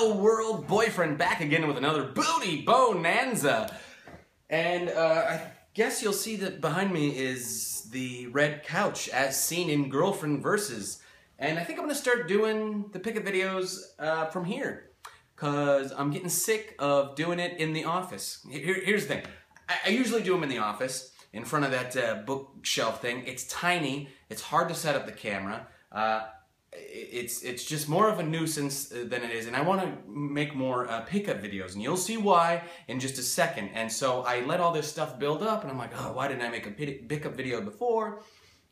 Hello world, boyfriend back again with another booty bonanza. And I guess you'll see that behind me is the red couch as seen in GirlfriendVS. And I think I'm gonna start doing the pickup videos from here, cause I'm getting sick of doing it in the office. Here's the thing, I usually do them in the office in front of that bookshelf thing. It's tiny, it's hard to set up the camera. It's just more of a nuisance than it is, and I want to make more pickup videos, and you'll see why in just a second. And so I let all this stuff build up, and I'm like, oh, why didn't I make a pickup video before?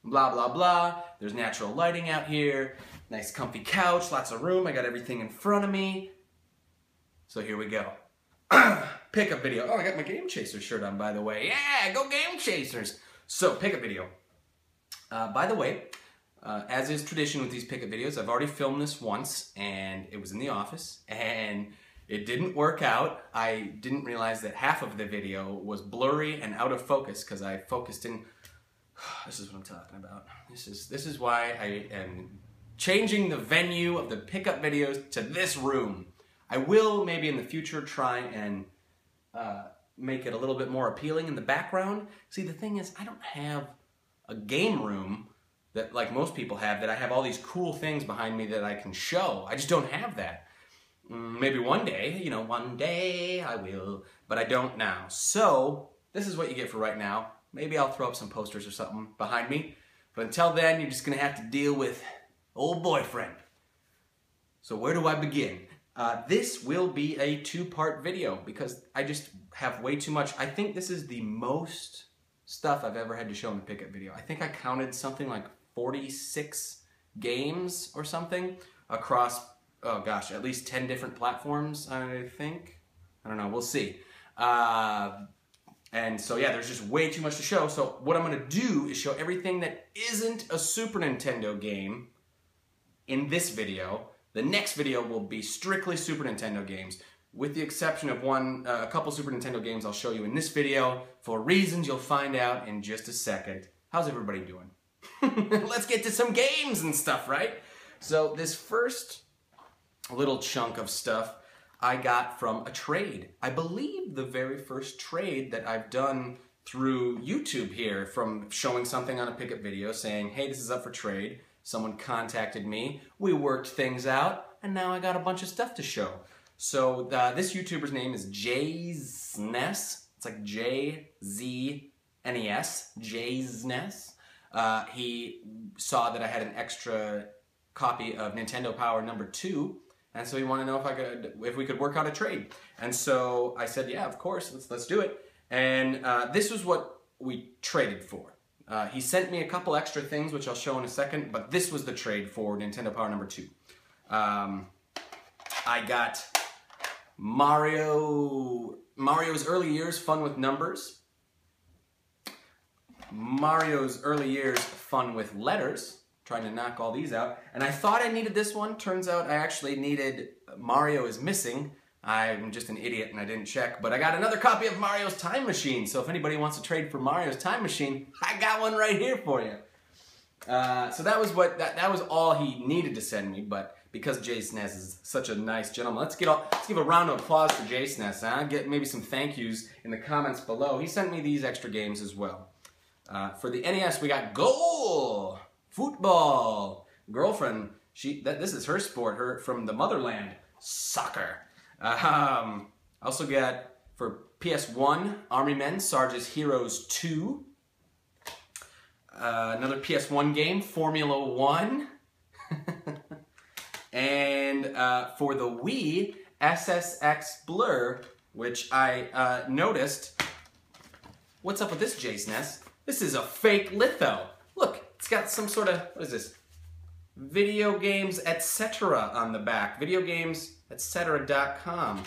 Blah, blah, blah. There's natural lighting out here, nice comfy couch, lots of room, I got everything in front of me. So here we go. Pickup video. Oh, I got my Game Chasers shirt on, by the way. Yeah, go Game Chasers! So, pickup video. By the way, as is tradition with these pickup videos, I've already filmed this once, and it was in the office, and it didn't work out. I didn't realize that half of the video was blurry and out of focus because I focused in. This is what I'm talking about. This is why I am changing the venue of the pickup videos to this room. I will maybe in the future try and make it a little bit more appealing in the background. See, the thing is, I don't have a game room that like most people have, that I have all these cool things behind me that I can show. I just don't have that. Maybe one day, you know, one day I will, but I don't now. So this is what you get for right now. Maybe I'll throw up some posters or something behind me, but until then, you're just gonna have to deal with old boyfriend. So where do I begin? This will be a two-part video because I just have way too much. I think this is the most stuff I've ever had to show in a pickup video. I think I counted something like 46 games or something across, oh gosh, at least 10 different platforms, I think. I don't know, we'll see. And so yeah, there's just way too much to show. So what I'm gonna do is show everything that isn't a Super Nintendo game in this video. The next video will be strictly Super Nintendo games, with the exception of a couple Super Nintendo games I'll show you in this video for reasons you'll find out in just a second. How's everybody doing? Let's get to some games and stuff, right? So this first little chunk of stuff I got from a trade. I believe the very first trade that I've done through YouTube here, from showing something on a pickup video saying, hey, this is up for trade. Someone contacted me, we worked things out, and now I got a bunch of stuff to show. So this YouTuber's name is Jay Ness. It's like J-Z-N-E-S, Jay Ness. He saw that I had an extra copy of Nintendo Power #2, and so he wanted to know if we could work out a trade. And so I said, yeah, of course, let's do it. And this was what we traded for. He sent me a couple extra things, which I'll show in a second, but this was the trade for Nintendo Power #2. I got Mario's Early Years, Fun with Numbers. Mario's Early Years, Fun with Letters. Trying to knock all these out. And I thought I needed this one. Turns out I actually needed Mario is Missing. I'm just an idiot and I didn't check. But I got another copy of Mario's Time Machine. So if anybody wants to trade for Mario's Time Machine, I got one right here for you. So that was that was all he needed to send me. But because Jay Ness is such a nice gentleman, let's give a round of applause for Jay Ness. Get maybe some thank yous in the comments below. He sent me these extra games as well. For the NES, we got Goal, Football, Girlfriend. This is her sport. Her from the motherland, soccer. Also got for PS1, Army Men, Sarge's Heroes 2. Another PS1 game, Formula 1. And for the Wii, SSX Blur, which I noticed. What's up with this, Jay Ness? This is a fake litho. Look, it's got some sort of, what is this? Video games, etc. on the back. Videogames.etc.com.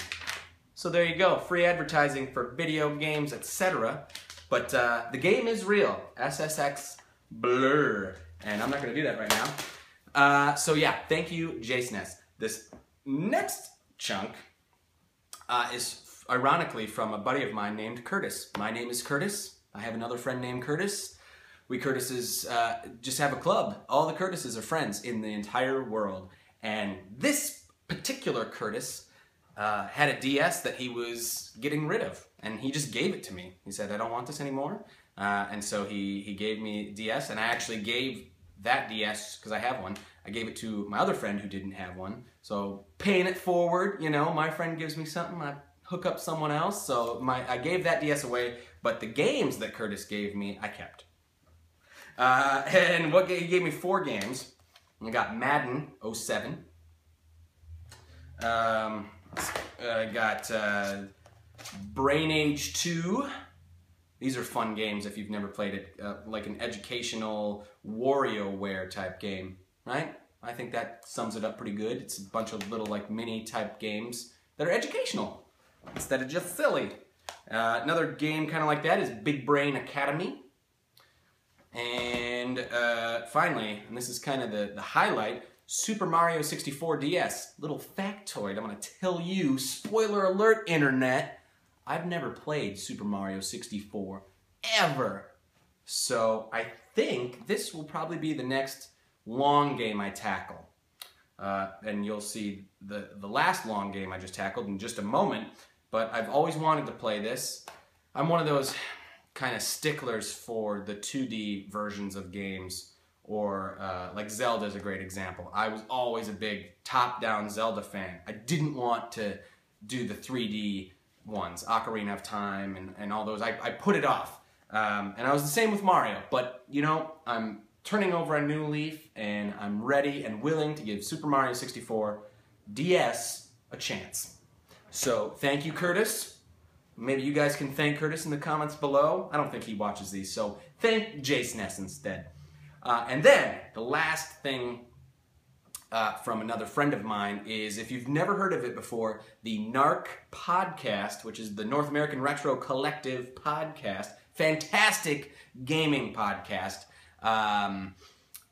So there you go, free advertising for video games, etc. But the game is real, SSX Blur. And I'm not gonna do that right now. So yeah, thank you, Jay Ness. This next chunk is ironically from a buddy of mine named Curtis. My name is Curtis. I have another friend named Curtis. We Curtises just have a club. All the Curtises are friends in the entire world. And this particular Curtis had a DS that he was getting rid of, and he just gave it to me. He said, I don't want this anymore, and so he gave me DS, and I actually gave that DS, because I have one, I gave it to my other friend who didn't have one. So paying it forward, you know, my friend gives me something, I hook up someone else. So I gave that DS away, but the games that Curtis gave me, I kept. And he gave me 4 games. I got Madden 07. I got Brain Age 2. These are fun games if you've never played it, like an educational WarioWare type game, right? I think that sums it up pretty good. It's a bunch of little like mini type games that are educational instead of just silly. Another game kind of like that is Big Brain Academy. And finally, and this is kind of the highlight, Super Mario 64 DS. Little factoid I'm going to tell you, spoiler alert internet, I've never played Super Mario 64, ever. So I think this will probably be the next long game I tackle. And you'll see the last long game I just tackled in just a moment, but I've always wanted to play this. I'm one of those kind of sticklers for the 2D versions of games, or like Zelda is a great example. I was always a big top-down Zelda fan. I didn't want to do the 3D ones, Ocarina of Time and all those. I put it off. And I was the same with Mario, but you know, I'm turning over a new leaf and I'm ready and willing to give Super Mario 64 DS a chance. So thank you, Curtis. Maybe you guys can thank Curtis in the comments below. I don't think he watches these, so thank Jay Ness instead. And then the last thing from another friend of mine is, if you've never heard of it before, the NARC podcast, which is the North American Retro Collective podcast, fantastic gaming podcast.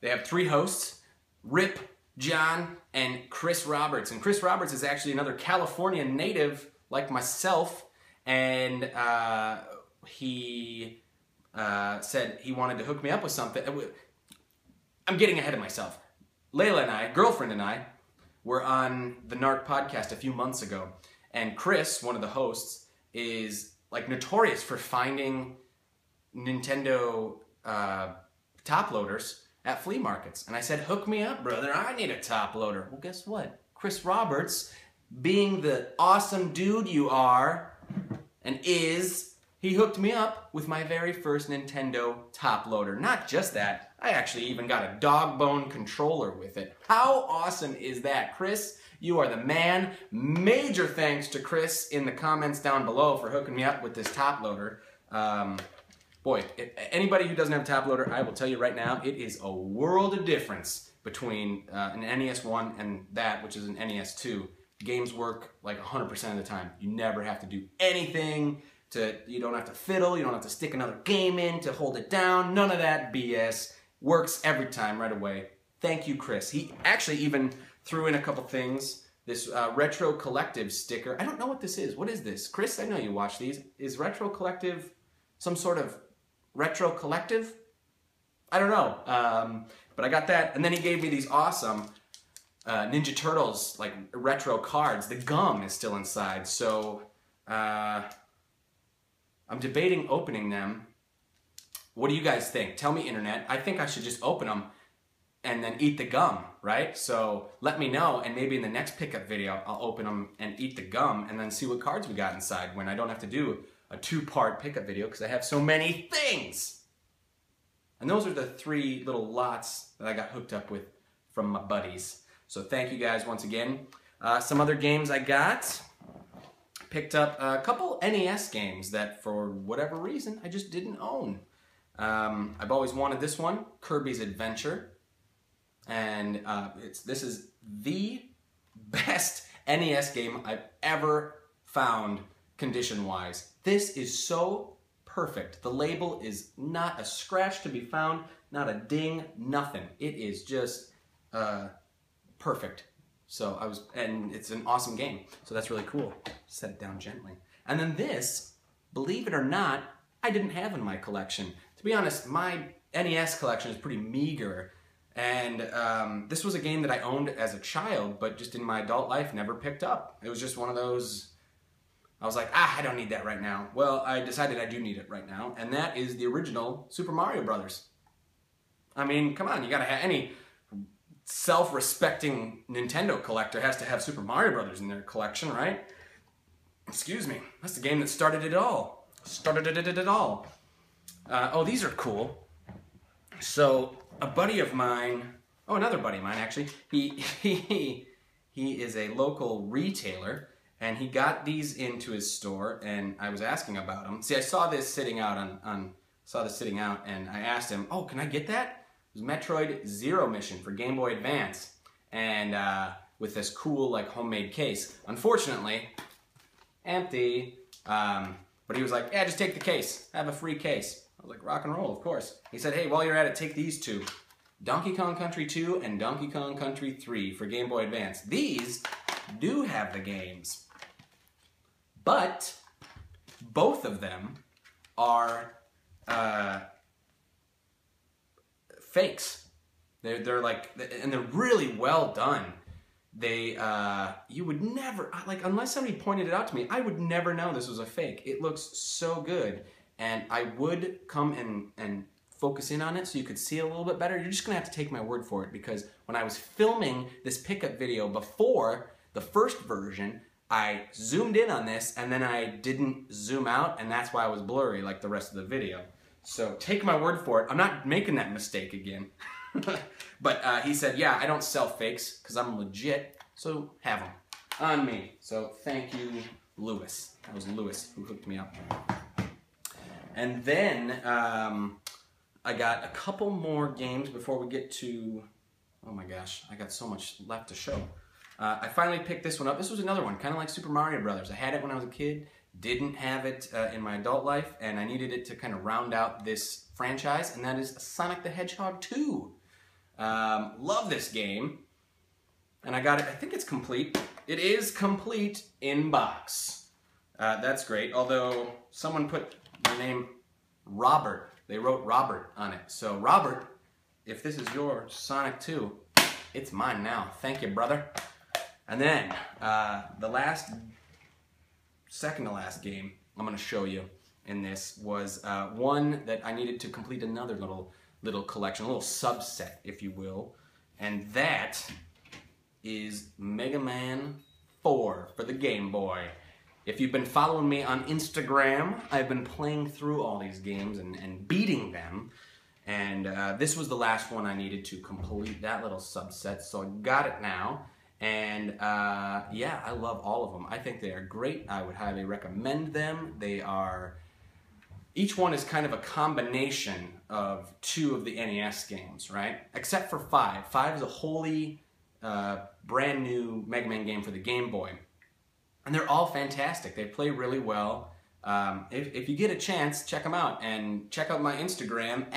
They have 3 hosts, Rip, John, and Chris Roberts. And Chris Roberts is actually another California native like myself, and he said he wanted to hook me up with something. I'm getting ahead of myself. Layla and I, girlfriend and I, were on the NARC podcast a few months ago, and Chris, one of the hosts, is like notorious for finding Nintendo top loaders at flea markets. And I said, hook me up, brother, I need a top loader. Well, guess what? Chris Roberts, being the awesome dude you are and is, he hooked me up with my very first Nintendo top loader. Not just that, I actually even got a dog bone controller with it. How awesome is that? Chris, you are the man. Major thanks to Chris in the comments down below for hooking me up with this top loader. Boy, anybody who doesn't have a top loader, I will tell you right now, it is a world of difference between an NES 1 and that, which is an NES 2. Games work like 100% of the time. You never have to do anything. You don't have to fiddle, you don't have to stick another game in to hold it down. None of that BS. Works every time right away. Thank you, Chris. He actually even threw in a couple things. This Retro Collective sticker. I don't know what this is. What is this? Chris, I know you watch these. Is Retro Collective some sort of Retro Collective? I don't know. But I got that. And then he gave me these awesome Ninja Turtles like retro cards. The gum is still inside. So I'm debating opening them. What do you guys think? Tell me, internet. I think I should just open them and then eat the gum, right? So let me know, and maybe in the next pickup video, I'll open them and eat the gum and then see what cards we got inside when I don't have to do a 2-part pickup video because I have so many things. And those are the 3 little lots that I got hooked up with from my buddies. So thank you guys once again. Some other games I got. Picked up a couple NES games that for whatever reason I just didn't own. I've always wanted this one, Kirby's Adventure, and this is the best NES game I've ever found condition-wise. This is so perfect. The label is not a scratch to be found, not a ding, nothing. It is just perfect. So and it's an awesome game. So that's really cool. Set it down gently. And then this, believe it or not, I didn't have in my collection. To be honest, my NES collection is pretty meager, And this was a game that I owned as a child, but just in my adult life never picked up. It was just one of those, I was like, I don't need that right now. Well, I decided I do need it right now, and that is the original Super Mario Brothers. I mean, come on, you gotta have, any self-respecting Nintendo collector has to have Super Mario Brothers in their collection, right? Excuse me, that's the game that started it all. Oh, these are cool. So, a buddy of mine, another buddy of mine actually, he is a local retailer, and he got these into his store, and I was asking about them. See, I saw this sitting out and I asked him, oh, can I get that? It was Metroid Zero Mission for Game Boy Advance, and with this cool, like, homemade case. Unfortunately, empty, but he was like, yeah, just take the case, have a free case. I was like, rock and roll, of course. He said, hey, while you're at it, take these two. Donkey Kong Country 2 and Donkey Kong Country 3 for Game Boy Advance. These do have the games, but both of them are fakes. They're like, and they're really well done. They, you would never, like, unless somebody pointed it out to me, I would never know this was a fake. It looks so good, and I would come and focus in on it so you could see it a little bit better. You're just gonna have to take my word for it, because when I was filming this pickup video before the first version, I zoomed in on this, and then I didn't zoom out, and that's why it was blurry like the rest of the video. So take my word for it. I'm not making that mistake again. But he said, yeah, I don't sell fakes because I'm legit, so have them on me. So thank you, Lewis. That was Lewis who hooked me up. And then I got a couple more games before we get to, oh my gosh, I got so much left to show. I finally picked this one up. This was another one, kind of like Super Mario Brothers. I had it when I was a kid, didn't have it in my adult life, and I needed it to kind of round out this franchise, and that is Sonic the Hedgehog 2. Love this game, and I got it, I think it's complete. It is complete in box. That's great, although someone put my name Robert. They wrote Robert on it. So Robert, if this is your Sonic 2, it's mine now. Thank you, brother. And then, the second to last game I'm going to show you in this was one that I needed to complete another little collection, a little subset, if you will. And that is Mega Man 4 for the Game Boy. If you've been following me on Instagram, I've been playing through all these games and beating them. And this was the last one I needed to complete that little subset, so I got it now. And yeah, I love all of them. I think they are great. I would highly recommend them. They are, each one is kind of a combination of two of the NES games, right? Except for 5. 5 is a wholly brand new Mega Man game for the Game Boy. And they're all fantastic. They play really well. If you get a chance, check them out. And check out my Instagram,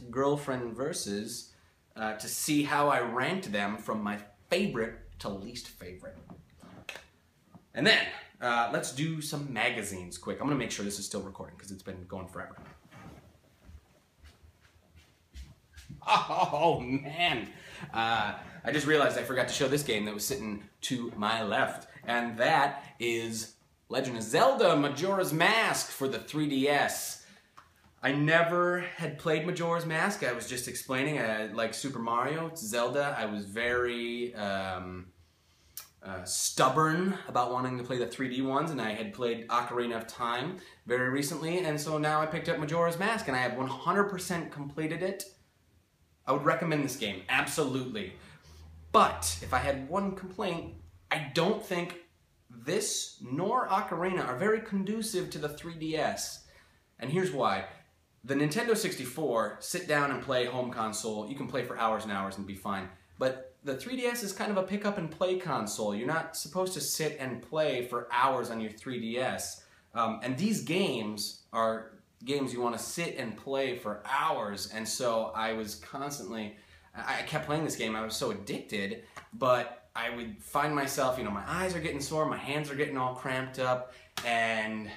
@GirlfriendVS, to see how I ranked them from my favorite to least favorite. And then, let's do some magazines quick. I'm going to make sure this is still recording because it's been going forever. Oh, man. I just realized I forgot to show this game that was sitting to my left. And that is Legend of Zelda Majora's Mask for the 3DS. I never had played Majora's Mask. I was just explaining, like Super Mario, Zelda, I was very stubborn about wanting to play the 3D ones, and I had played Ocarina of Time very recently, and so now I picked up Majora's Mask, and I have 100% completed it. I would recommend this game, absolutely. But if I had one complaint, I don't think this nor Ocarina are very conducive to the 3DS. And here's why. The Nintendo 64, sit down and play home console. You can play for hours and hours and be fine. But the 3DS is kind of a pick up and play console. You're not supposed to sit and play for hours on your 3DS. And these games are games you want to sit and play for hours. And so I was constantly, I kept playing this game. I was so addicted, but I would find myself, you know, my eyes are getting sore, my hands are getting all cramped up, and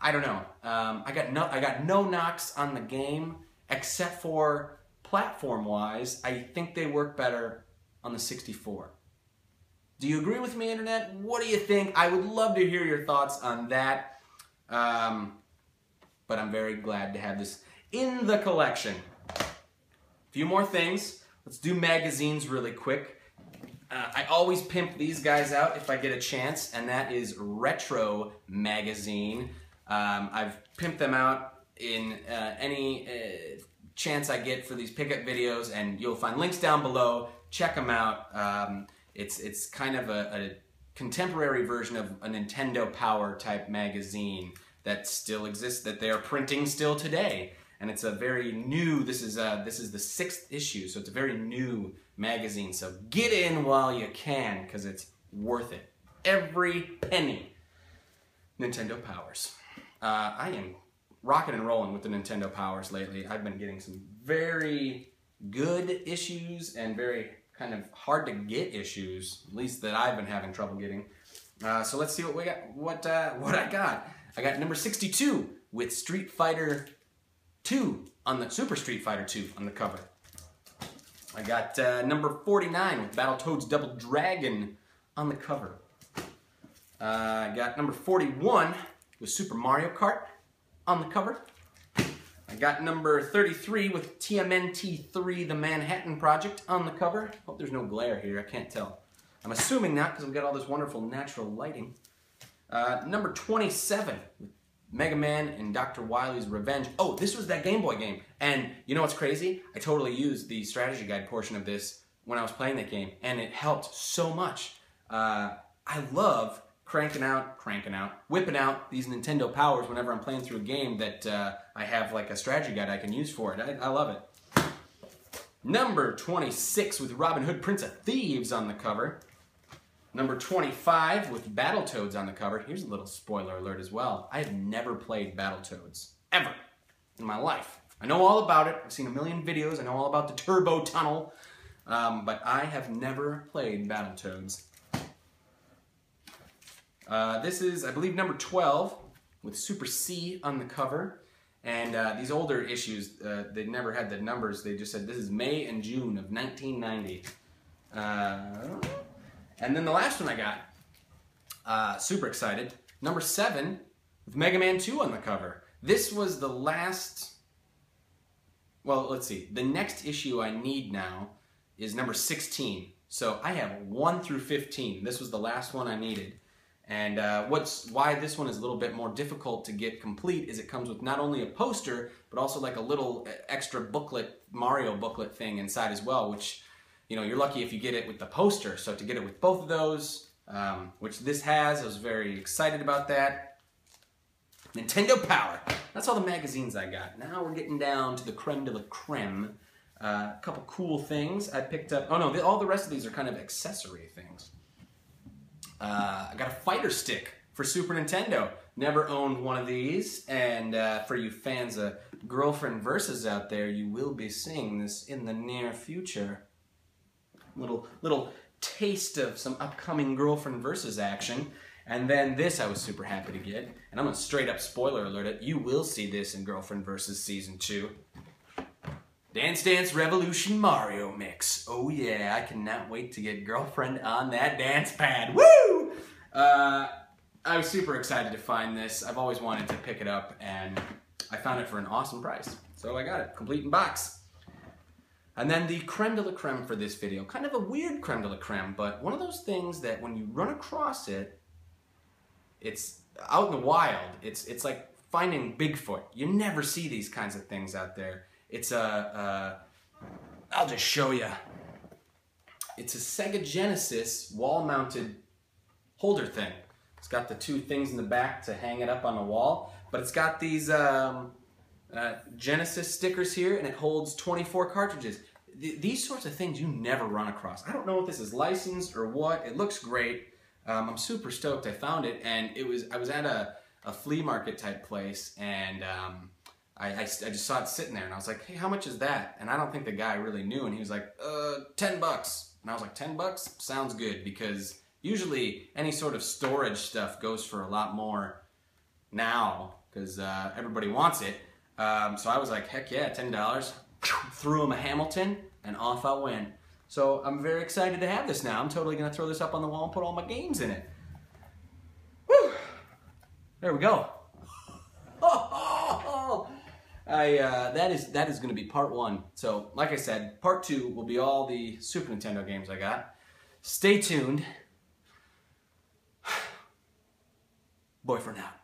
I don't know. I got no knocks on the game except for platform-wise, I think they work better on the 64. Do you agree with me, Internet? What do you think? I would love to hear your thoughts on that. But I'm very glad to have this in the collection. A few more things. Let's do magazines really quick. I always pimp these guys out if I get a chance, and that is Retro Magazine. I've pimped them out in any chance I get for these pickup videos, and you'll find links down below. Check them out. It's kind of a contemporary version of a Nintendo Power type magazine that still exists, that they are printing still today. And it's a very new, this is the 6th issue, so it's a very new magazine. So get in while you can, because it's worth it. Every penny. Nintendo Powers. I am rocking and rolling with the Nintendo Powers lately. I've been getting some very good issues and very kind of hard to get issues, at least that I've been having trouble getting. So let's see what we got. What I got. I got number 62 with Street Fighter 2 on the Super Street Fighter 2 on the cover. I got number 49 with Battletoads Double Dragon on the cover. I got number 41 with Super Mario Kart on the cover. I got number 33 with TMNT 3 The Manhattan Project on the cover. Hope there's no glare here, I can't tell. I'm assuming not, because I've got all this wonderful natural lighting. Number 27 with Mega Man and Dr. Wily's Revenge. Oh, this was that Game Boy game. And you know what's crazy? I totally used the strategy guide portion of this when I was playing that game, and it helped so much. I love whipping out these Nintendo Powers whenever I'm playing through a game that I have like a strategy guide I can use for it. I love it. Number 26 with Robin Hood Prince of Thieves on the cover. Number 25 with Battletoads on the cover. Here's a little spoiler alert as well. I have never played Battletoads, ever, in my life. I know all about it. I've seen a million videos. I know all about the Turbo Tunnel. But I have never played Battletoads. This is, I believe, number 12 with Super C on the cover. And these older issues, they never had the numbers. They just said this is May and June of 1990. And then the last one I got, super excited, number 7 with Mega Man 2 on the cover. This was the last, well, let's see. The next issue I need now is number 16. So I have 1 through 15. This was the last one I needed. And why this one is a little bit more difficult to get complete is it comes with not only a poster, but also like a little extra booklet, Mario booklet thing inside as well, which, you know, you're lucky if you get it with the poster. So to get it with both of those, which this has, I was very excited about that. Nintendo Power. That's all the magazines I got. Now we're getting down to the creme de la creme. A couple cool things I picked up. Oh no, all the rest of these are kind of accessory things. I got a fighter stick for Super Nintendo. Never owned one of these, and for you fans of GirlfriendVS out there, you will be seeing this in the near future. Little taste of some upcoming GirlfriendVS action. And then this I was super happy to get, and I'm gonna straight up spoiler alert it. You will see this in GirlfriendVS Season 2. Dance Dance Revolution Mario Mix. Oh yeah, I cannot wait to get Girlfriend on that dance pad. Woo! I was super excited to find this. I've always wanted to pick it up, and I found it for an awesome price. So I got it, complete in box. And then the creme de la creme for this video. Kind of a weird creme de la creme, but one of those things that when you run across it, it's out in the wild. It's like finding Bigfoot. You never see these kinds of things out there. It's I'll just show you. It's a Sega Genesis wall-mounted holder thing. It's got the 2 things in the back to hang it up on the wall, but it's got these Genesis stickers here, and it holds 24 cartridges. These sorts of things you never run across. I don't know if this is licensed or what. It looks great. I'm super stoked I found it, and I was at a flea market type place, and I just saw it sitting there, and I was like, hey, how much is that? And I don't think the guy really knew, and he was like, $10. And I was like, $10? Sounds good, because usually any sort of storage stuff goes for a lot more now, because everybody wants it. So I was like, heck yeah, $10. threw him a Hamilton, and off I went. So I'm very excited to have this now. I'm totally going to throw this up on the wall and put all my games in it. Woo! There we go. That is going to be part 1. So, like I said, part 2 will be all the Super Nintendo games I got. Stay tuned. Boyfriend out.